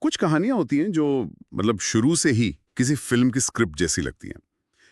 कुछ कहानियां होती हैं जो मतलब शुरू से ही किसी फिल्म की स्क्रिप्ट जैसी लगती हैं।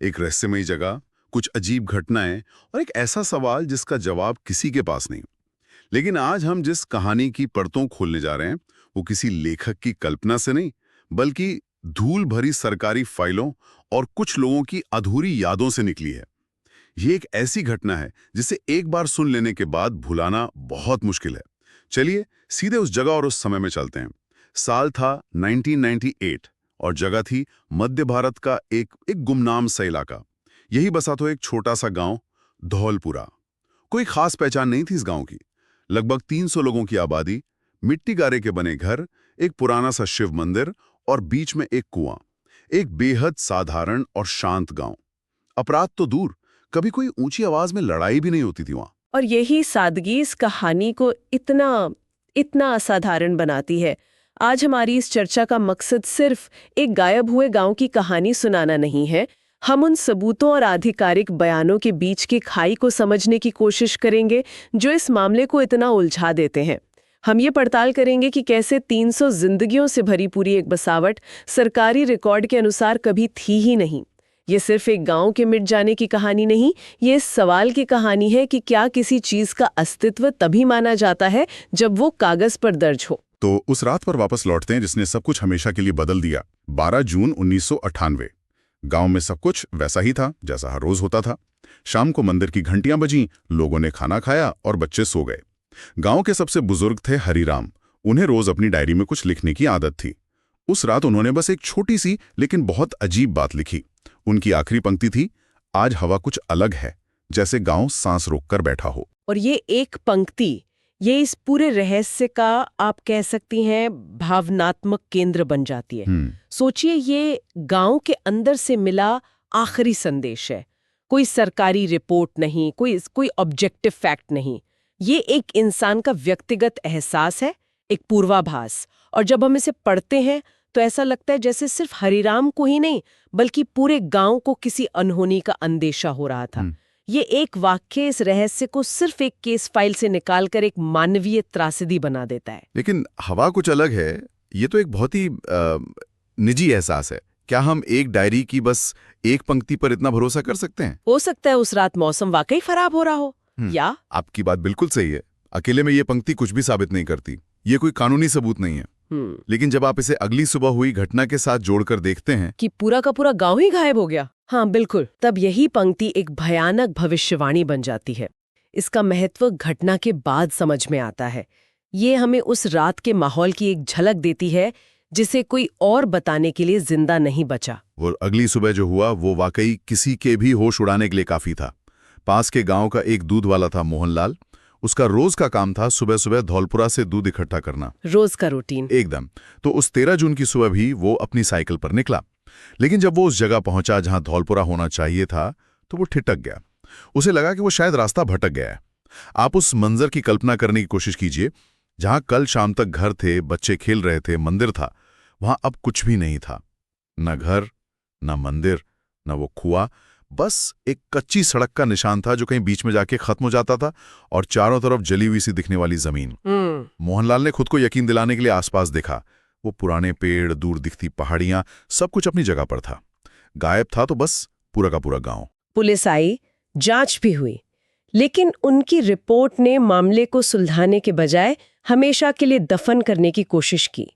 एक रहस्यमयी जगह, कुछ अजीब घटनाएं और एक ऐसा सवाल जिसका जवाब किसी के पास नहीं। लेकिन आज हम जिस कहानी की परतों खोलने जा रहे हैं वो किसी लेखक की कल्पना से नहीं, बल्कि धूल भरी सरकारी फाइलों और कुछ लोगों की अधूरी यादों से निकली है। ये एक ऐसी घटना है जिसे एक बार सुन लेने के बाद भुलाना बहुत मुश्किल है। चलिए सीधे उस जगह और उस समय में चलते हैं। साल था 1998 और जगह थी मध्य भारत का एक गुमनाम सा इलाका। यही बसा तो एक छोटा सा गांव, धौलपुरा। कोई खास पहचान नहीं थी इस गांव की। लगभग 300 लोगों की आबादी, मिट्टी गारे के बने घर, एक पुराना सा शिव मंदिर और बीच में एक कुआं। एक बेहद साधारण और शांत गांव। अपराध तो दूर, कभी कोई ऊंची आवाज में लड़ाई भी नहीं होती थी वहां। और यही सादगी इस कहानी को इतना असाधारण बनाती है। आज हमारी इस चर्चा का मकसद सिर्फ एक गायब हुए गांव की कहानी सुनाना नहीं है। हम उन सबूतों और आधिकारिक बयानों के बीच की खाई को समझने की कोशिश करेंगे जो इस मामले को इतना उलझा देते हैं। हम ये पड़ताल करेंगे कि कैसे 300 जिंदगियों से भरी पूरी एक बसावट सरकारी रिकॉर्ड के अनुसार कभी थी ही नहीं। ये सिर्फ एक गांव के मिट जाने की कहानी नहीं, ये इस सवाल की कहानी है कि क्या किसी चीज का अस्तित्व तभी माना जाता है जब वो कागज पर दर्ज हो। तो उस रात पर वापस लौटते हैं जिसने सब कुछ हमेशा के लिए बदल दिया। 12 जून 1998। गांव में सब कुछ वैसा ही था जैसा हर रोज होता था। शाम को मंदिर की घंटियां बजीं, लोगों ने खाना खाया और बच्चे सो गए। गांव के सबसे बुजुर्ग थे हरिराम। उन्हें रोज अपनी डायरी में कुछ लिखने की आदत थी। उस रात उन्होंने बस एक छोटी सी लेकिन बहुत अजीब बात लिखी। उनकी आखिरी पंक्ति थी, आज हवा कुछ अलग है, जैसे गांव सांस रोककर बैठा हो। और ये एक पंक्ति, ये इस पूरे रहस्य का आप कह सकती हैं भावनात्मक केंद्र बन जाती है। सोचिए, ये गांव के अंदर से मिला आखिरी संदेश है। कोई सरकारी रिपोर्ट नहीं, कोई ऑब्जेक्टिव फैक्ट नहीं। ये एक इंसान का व्यक्तिगत एहसास है, एक पूर्वाभास। और जब हम इसे पढ़ते हैं तो ऐसा लगता है जैसे सिर्फ हरिराम को ही नहीं बल्कि पूरे गांव को किसी अनहोनी का अंदेशा हो रहा था। ये एक वाक्य इस रहस्य को सिर्फ एक केस फाइल से निकालकर एक मानवीय त्रासदी बना देता है। लेकिन हवा कुछ अलग है, ये तो एक बहुत ही निजी एहसास है। क्या हम एक डायरी की बस एक पंक्ति पर इतना भरोसा कर सकते हैं? हो सकता है उस रात मौसम वाकई खराब हो रहा हो। या आपकी बात बिल्कुल सही है। अकेले में ये पंक्ति कुछ भी साबित नहीं करती। ये कोई कानूनी सबूत नहीं है। लेकिन जब आप इसे अगली सुबह हुई घटना के साथ जोड़कर देखते हैं कि पूरा का पूरा गांव ही गायब हो गया। हाँ बिल्कुल, तब यही पंक्ति एक भयानक भविष्यवाणी बन जाती है। इसका महत्व घटना के बाद समझ में आता है। ये हमें उस रात के माहौल की एक झलक देती है जिसे कोई और बताने के लिए जिंदा नहीं बचा। वो अगली सुबह जो हुआ वो वाकई किसी के भी होश उड़ाने के लिए काफी था। पास के गांव का एक दूध वाला था मोहनलाल। उसका रोज का काम था सुबह सुबह धौलपुरा से दूध इकट्ठा करना। रोज का रूटीन एकदम। तो उस 13 जून की सुबह भी वो अपनी साइकिल पर निकला। लेकिन जब वो उस जगह पहुंचा जहां धौलपुरा होना चाहिए था तो वो ठिठक गया। उसे लगा कि वो शायद रास्ता भटक गया है। आप उस मंजर की कल्पना करने की कोशिश कीजिए। जहां कल शाम तक घर थे, बच्चे खेल रहे थे, मंदिर था, वहां अब कुछ भी नहीं था। न घर, न मंदिर, न वो कुआं, बस एक कच्ची सड़क का निशान था जो कहीं बीच में जाके खत्म हो जाता था और चारों तरफ जली हुई सी दिखने वाली जमीन। मोहनलाल ने खुद को यकीन दिलाने के लिए आसपास देखा। वो पुराने पेड़, दूर दिखती पहाड़ियां, सब कुछ अपनी जगह पर था। गायब था तो बस पूरा का पूरा गांव। पुलिस आई, जांच भी हुई, लेकिन उनकी रिपोर्ट ने मामले को सुलझाने के बजाय हमेशा के लिए दफन करने की कोशिश की।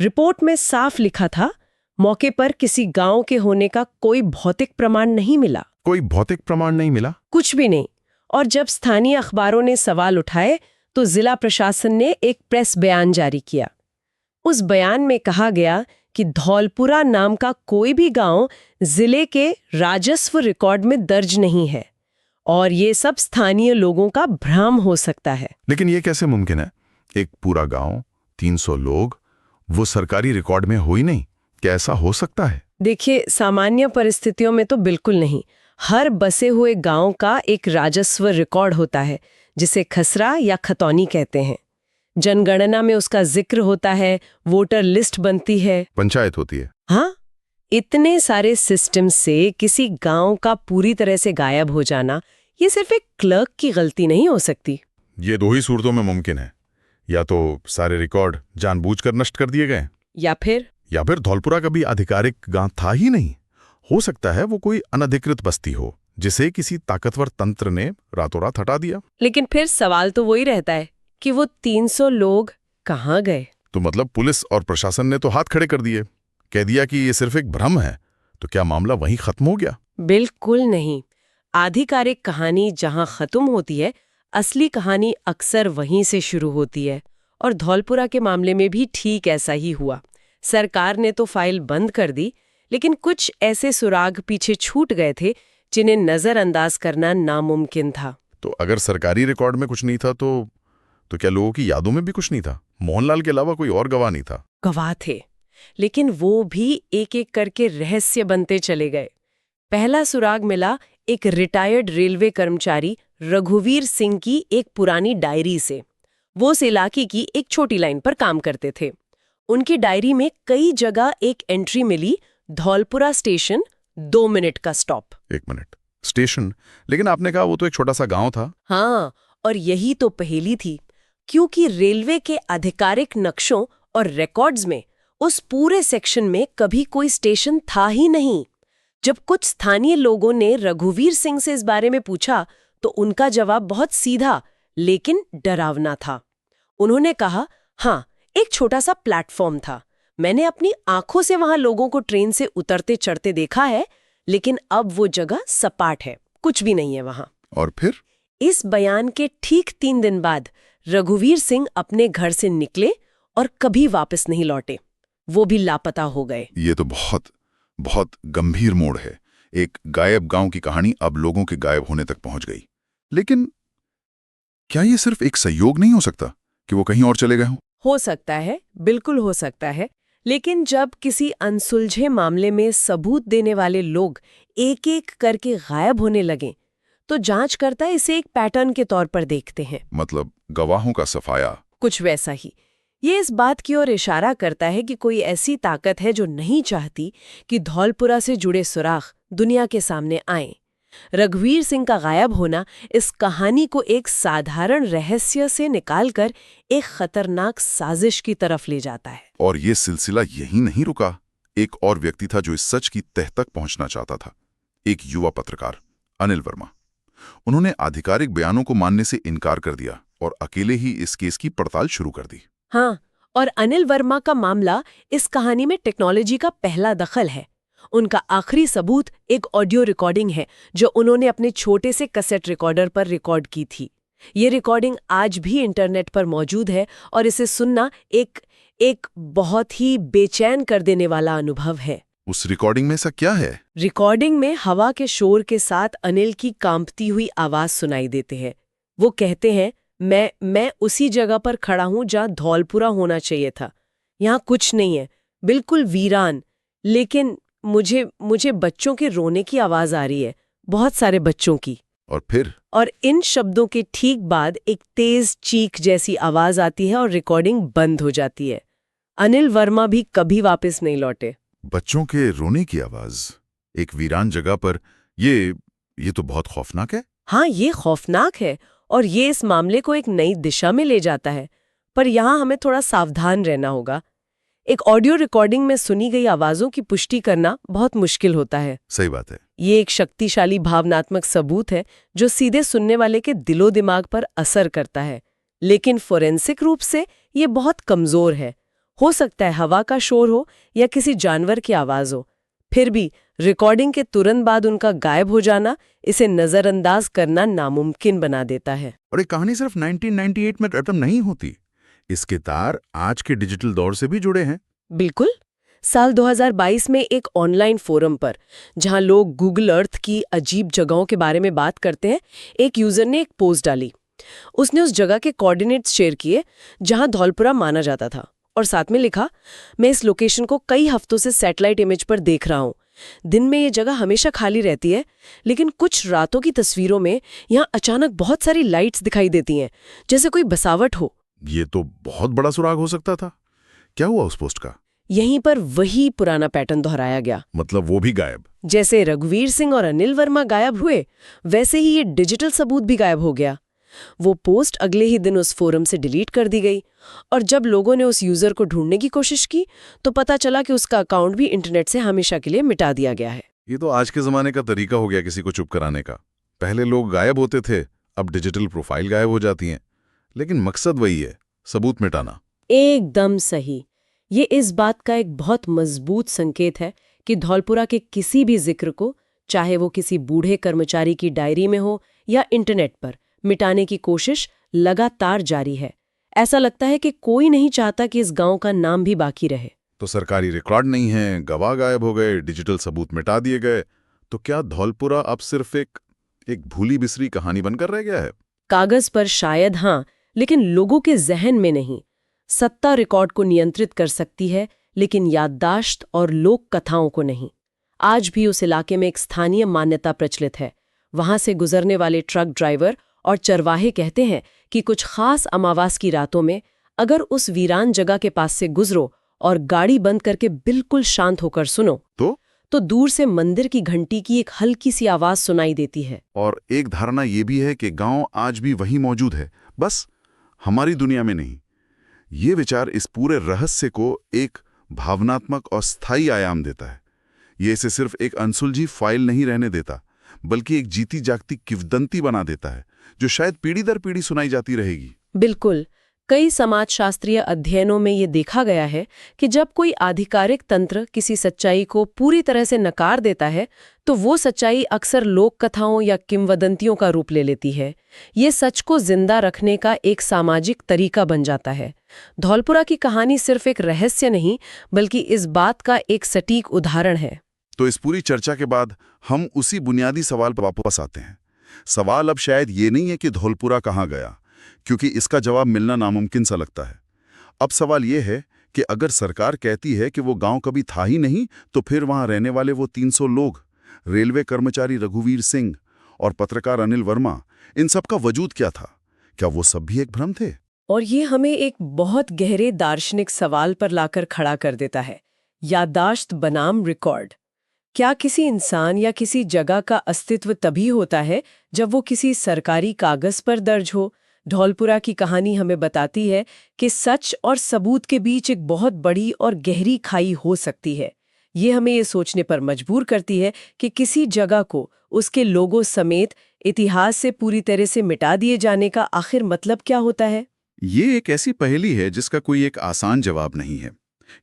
रिपोर्ट में साफ लिखा था, मौके पर किसी गांव के होने का कोई भौतिक प्रमाण नहीं मिला। कोई भौतिक प्रमाण नहीं मिला? कुछ भी नहीं। और जब स्थानीय अखबारों ने सवाल उठाए तो जिला प्रशासन ने एक प्रेस बयान जारी किया। उस बयान में कहा गया कि धौलपुरा नाम का कोई भी गांव जिले के राजस्व रिकॉर्ड में दर्ज नहीं है और ये सब स्थानीय लोगों का भ्रम हो सकता है। लेकिन ये कैसे मुमकिन है? एक पूरा गांव, 300 लोग, वो सरकारी रिकॉर्ड में हो ही नहीं। क्या ऐसा हो सकता है? देखिए, सामान्य परिस्थितियों में तो बिल्कुल नहीं। हर बसे हुए गांव का एक राजस्व रिकॉर्ड होता है जिसे खसरा या खतौनी कहते हैं। जनगणना में उसका जिक्र होता है, वोटर लिस्ट बनती है, पंचायत होती है। हाँ, इतने सारे सिस्टम से किसी गांव का पूरी तरह से गायब हो जाना, ये सिर्फ एक क्लर्क की गलती नहीं हो सकती। ये दो ही सूरतों में मुमकिन है। या तो सारे रिकॉर्ड जानबूझकर नष्ट कर दिए गए, या फिर धौलपुरा कभी आधिकारिक गांव था ही नहीं। हो सकता है वो कोई अनधिकृत बस्ती हो जिसे किसी ताकतवर तंत्र ने रातों रात हटा दिया। लेकिन फिर सवाल तो वही रहता है कि वो 300 लोग कहाँ गए? तो मतलब पुलिस और प्रशासन ने तो हाथ खड़े कर दिए, कह दिया कि ये सिर्फ एक भ्रम है। तो क्या मामला वहीं खत्म हो गया? बिल्कुल नहीं। आधिकारिक कहानी जहां खत्म होती है, असली कहानी अक्सर वहीं से शुरू होती है। और धौलपुरा के मामले में भी ठीक ऐसा ही हुआ। सरकार ने तो फाइल बंद कर दी, लेकिन कुछ ऐसे सुराग पीछे छूट गए थे जिन्हें नजरअंदाज करना नामुमकिन था। तो अगर सरकारी रिकॉर्ड में कुछ नहीं था तो क्या लोगों की यादों में भी कुछ नहीं था? मोहनलाल के अलावा कोई और गवाह नहीं था? गवाह थे, लेकिन वो भी एक एक करके रहस्य बनते चले गए। पहला सुराग मिला एक रिटायर्ड रेलवे कर्मचारी रघुवीर सिंह की एक पुरानी डायरी से। वो उस इलाके की एक छोटी लाइन पर काम करते थे। उनकी डायरी में कई जगह एक एंट्री मिली, धौलपुरा स्टेशन 2 मिनट का स्टॉप। 1 minute station? लेकिन आपने कहा वो तो एक छोटा सा गांव था। हाँ, और यही तो पहेली थी, क्योंकि रेलवे के आधिकारिक नक्शों और रिकॉर्ड्स में उस पूरे सेक्शन में कभी कोई स्टेशन था ही नहीं। जब कुछ स्थानीय लोगों ने रघुवीर सिंह से इस बारे में पूछा तो उनका जवाब बहुत सीधा लेकिन डरावना था। उन्होंने कहा, हाँ, एक छोटा सा प्लेटफॉर्म था, मैंने अपनी आंखों से वहां लोगों को ट्रेन से उतरते चढ़ते देखा है, लेकिन अब वो जगह सपाट है, कुछ भी नहीं है वहां। और फिर? इस बयान के ठीक 3 दिन बाद रघुवीर सिंह अपने घर से निकले और कभी वापस नहीं लौटे। वो भी लापता हो गए। ये तो बहुत बहुत गंभीर मोड़ है। एक गायब गांव की कहानी अब लोगों के गायब होने तक पहुंच गई। लेकिन क्या ये सिर्फ एक संयोग नहीं हो सकता कि वो कहीं और चले गए हों? हो सकता है, बिल्कुल हो सकता है। लेकिन जब किसी अनसुलझे मामले में सबूत देने वाले लोग एक एक करके गायब होने लगे तो जांचकर्ता इसे एक पैटर्न के तौर पर देखते हैं। मतलब गवाहों का सफाया? कुछ वैसा ही। ये इस बात की ओर इशारा करता है कि कोई ऐसी ताकत है जो नहीं चाहती कि धौलपुरा से जुड़े सुराग दुनिया के सामने आएं। रघुवीर सिंह का गायब होना इस कहानी को एक साधारण रहस्य से निकालकर एक खतरनाक साजिश की तरफ ले जाता है। और ये सिलसिला यहीं नहीं रुका। एक और व्यक्ति था जो इस सच की तह तक पहुंचना चाहता था। एक युवा पत्रकार, अनिल वर्मा। उन्होंने आधिकारिक बयानों को मानने से इनकार कर दिया और अकेले ही इस केस की पड़ताल शुरू कर दी। हाँ, और अनिल वर्मा का मामला इस कहानी में टेक्नोलॉजी का पहला दखल है। उनका आखिरी सबूत एक ऑडियो रिकॉर्डिंग है जो उन्होंने अपने छोटे से कैसेट रिकॉर्डर पर रिकॉर्ड की थी। ये रिकॉर्डिंग आज भी इंटरनेट पर मौजूद है और इसे सुनना एक बहुत ही बेचैन कर देने वाला अनुभव है। उस रिकॉर्डिंग में ऐसा क्या है? रिकॉर्डिंग में हवा के शोर के साथ अनिल की कांपती हुई आवाज सुनाई देते हैं। वो कहते हैं, मैं उसी जगह पर खड़ा हूं जहां धौलपुरा होना चाहिए था। यहाँ कुछ नहीं है, बिल्कुल वीरान, लेकिन मुझे बच्चों के रोने की आवाज आ रही है, बहुत सारे बच्चों की। और फिर? और इन शब्दों के ठीक बाद एक तेज चीख जैसी आवाज आती है और रिकॉर्डिंग बंद हो जाती है। अनिल वर्मा भी कभी वापस नहीं लौटे। बच्चों के रोने की आवाज एक वीरान जगह पर, ये तो बहुत खौफनाक है। हाँ, ये खौफनाक है और ये इस मामले को एक नई दिशा में ले जाता है। पर यहाँ हमें थोड़ा सावधान रहना होगा। एक ऑडियो रिकॉर्डिंग में सुनी गई आवाजों की पुष्टि करना बहुत मुश्किल होता है। सही बात है। ये एक शक्तिशाली भावनात्मक सबूत है जो सीधे सुनने वाले के दिलो दिमाग पर असर करता है, लेकिन फोरेंसिक रूप से ये बहुत कमजोर है। हो सकता है हवा का शोर हो या किसी जानवर की आवाज हो। फिर भी रिकॉर्डिंग के तुरंत बाद उनका गायब हो जाना इसे नजरअंदाज करना नामुमकिन बना देता है। और ये कहानी सिर्फ 1998 में खत्म नहीं होती। इसके तार आज के डिजिटल दौर से भी जुड़े हैं। बिल्कुल। साल 2022 में एक ऑनलाइन फोरम पर, जहां लोग गूगल अर्थ की अजीब जगहों के बारे में बात करते हैं, एक यूजर ने एक पोस्ट डाली। उसने उस जगह के कोऑर्डिनेट्स शेयर किए जहां धौलपुरा माना जाता था और साथ में लिखा, मैं इस लोकेशन को कई हफ्तों से सैटेलाइट इमेज पर देख रहा हूं। दिन में ये जगह हमेशा खाली रहती है, लेकिन कुछ रातों की तस्वीरों में यहाँ अचानक बहुत सारी लाइट्स दिखाई देती हैं, जैसे कोई बसावट हो। ये तो बहुत बड़ा सुराग हो सकता था। क्या हुआ उस पोस्ट का? यहीं पर वही पुराना पैटर्न दोहराया गया। मतलब वो भी गायब? जैसे रघुवीर सिंह और अनिल वर्मा गायब हुए, वैसे ही ये डिजिटल सबूत भी गायब हो गया। वो पोस्ट अगले ही दिन उस फोरम से डिलीट कर दी गई और जब लोगों ने उस यूजर को ढूंढने की कोशिश की तो पता चला कि उसका अकाउंट भी इंटरनेट से हमेशा के लिए मिटा दिया गया है। ये तो आज के ज़माने का तरीका हो गया किसी को चुप कराने का। पहले लोग गायब होते थे, अब डिजिटल प्रोफाइल गायब हो जाती हैं। लेकिन मकसद वही है, सबूत मिटाना। एकदम सही। ये इस बात का एक बहुत मजबूत संकेत है कि धौलपुरा के किसी भी जिक्र को, चाहे वो किसी बूढ़े कर्मचारी की डायरी में हो या इंटरनेट पर, मिटाने की कोशिश लगातार जारी है। ऐसा लगता है कि कोई नहीं चाहता कि इस गांव का नाम भी बाकी रहे। तो सरकारी रिकॉर्ड नहीं है, गवाह गायब हो गए, डिजिटल सबूत मिटा दिए गए, तो क्या धौलपुरा अब सिर्फ एक भूली बिसरी कहानी बनकर रह गया है? कागज पर शायद हाँ, लेकिन लोगों के जहन में नहीं। सत्ता रिकॉर्ड को नियंत्रित कर सकती है, लेकिन याददाश्त और लोक कथाओं को नहीं। आज भी उस इलाके में एक स्थानीय मान्यता प्रचलित है। वहां से गुजरने वाले ट्रक ड्राइवर और चरवाहे कहते हैं कि कुछ खास अमावास की रातों में अगर उस वीरान जगह के पास से गुजरो और गाड़ी बंद करके बिल्कुल शांत होकर सुनो तो दूर से मंदिर की घंटी की एक हल्की सी आवाज सुनाई देती है। और एक धारणा ये भी है कि गांव आज भी वहीं मौजूद है, बस हमारी दुनिया में नहीं। ये विचार इस पूरे रहस्य को एक भावनात्मक और स्थायी आयाम देता है। ये इसे सिर्फ एक अनसुलझी फाइल नहीं रहने देता, बल्कि एक जीती जागती किंवदंती बना देता है, जो शायद पीढ़ी दर पीढ़ी सुनाई जाती रहेगी। बिल्कुल। कई समाजशास्त्रीय अध्ययनों में ये देखा गया है कि जब कोई आधिकारिक तंत्र किसी सच्चाई को पूरी तरह से नकार देता है तो वो सच्चाई अक्सर लोक कथाओं या किंवदंतियों का रूप ले लेती है। ये सच को जिंदा रखने का एक सामाजिक तरीका बन जाता है। धौलपुरा की कहानी सिर्फ एक रहस्य नहीं, बल्कि इस बात का एक सटीक उदाहरण है। तो इस पूरी चर्चा के बाद हम उसी बुनियादी सवाल पर वापस आते हैं। सवाल अब शायद ये नहीं है कि धौलपुरा कहाँ गया, क्योंकि इसका जवाब मिलना नामुमकिन सा लगता है। अब सवाल ये है कि अगर सरकार कहती है कि वो गांव कभी था ही नहीं, तो फिर वहां रहने वाले वो 300 लोग, रेलवे कर्मचारी रघुवीर सिंह और पत्रकार अनिल वर्मा, इन सब का वजूद क्या था? क्या वो सब भी एक भ्रम थे? और ये हमें एक बहुत गहरे दार्शनिक सवाल पर लाकर खड़ा कर देता है। याददाश्त बनाम रिकॉर्ड। क्या किसी इंसान या किसी जगह का अस्तित्व तभी होता है जब वो किसी सरकारी कागज पर दर्ज हो? धौलपुरा की कहानी हमें बताती है कि सच और सबूत के बीच एक बहुत बड़ी और गहरी खाई हो सकती है। ये हमें ये सोचने पर मजबूर करती है कि किसी जगह को उसके लोगों समेत इतिहास से पूरी तरह से मिटा दिए जाने का आखिर मतलब क्या होता है। ये एक ऐसी पहेली है जिसका कोई एक आसान जवाब नहीं है।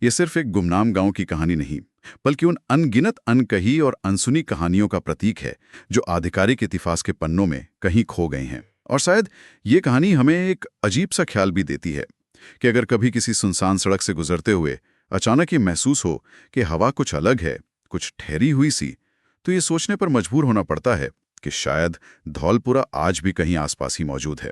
ये सिर्फ एक गुमनाम गांव की कहानी नहीं, बल्कि उन अनगिनत अनकही और अनसुनी कहानियों का प्रतीक है जो आधिकारिक इतिहास के पन्नों में कहीं खो गए हैं। और शायद ये कहानी हमें एक अजीब सा ख्याल भी देती है कि अगर कभी किसी सुनसान सड़क से गुजरते हुए अचानक ये महसूस हो कि हवा कुछ अलग है, कुछ ठहरी हुई सी, तो ये सोचने पर मजबूर होना पड़ता है कि शायद धौलपुरा आज भी कहीं आसपास ही मौजूद है।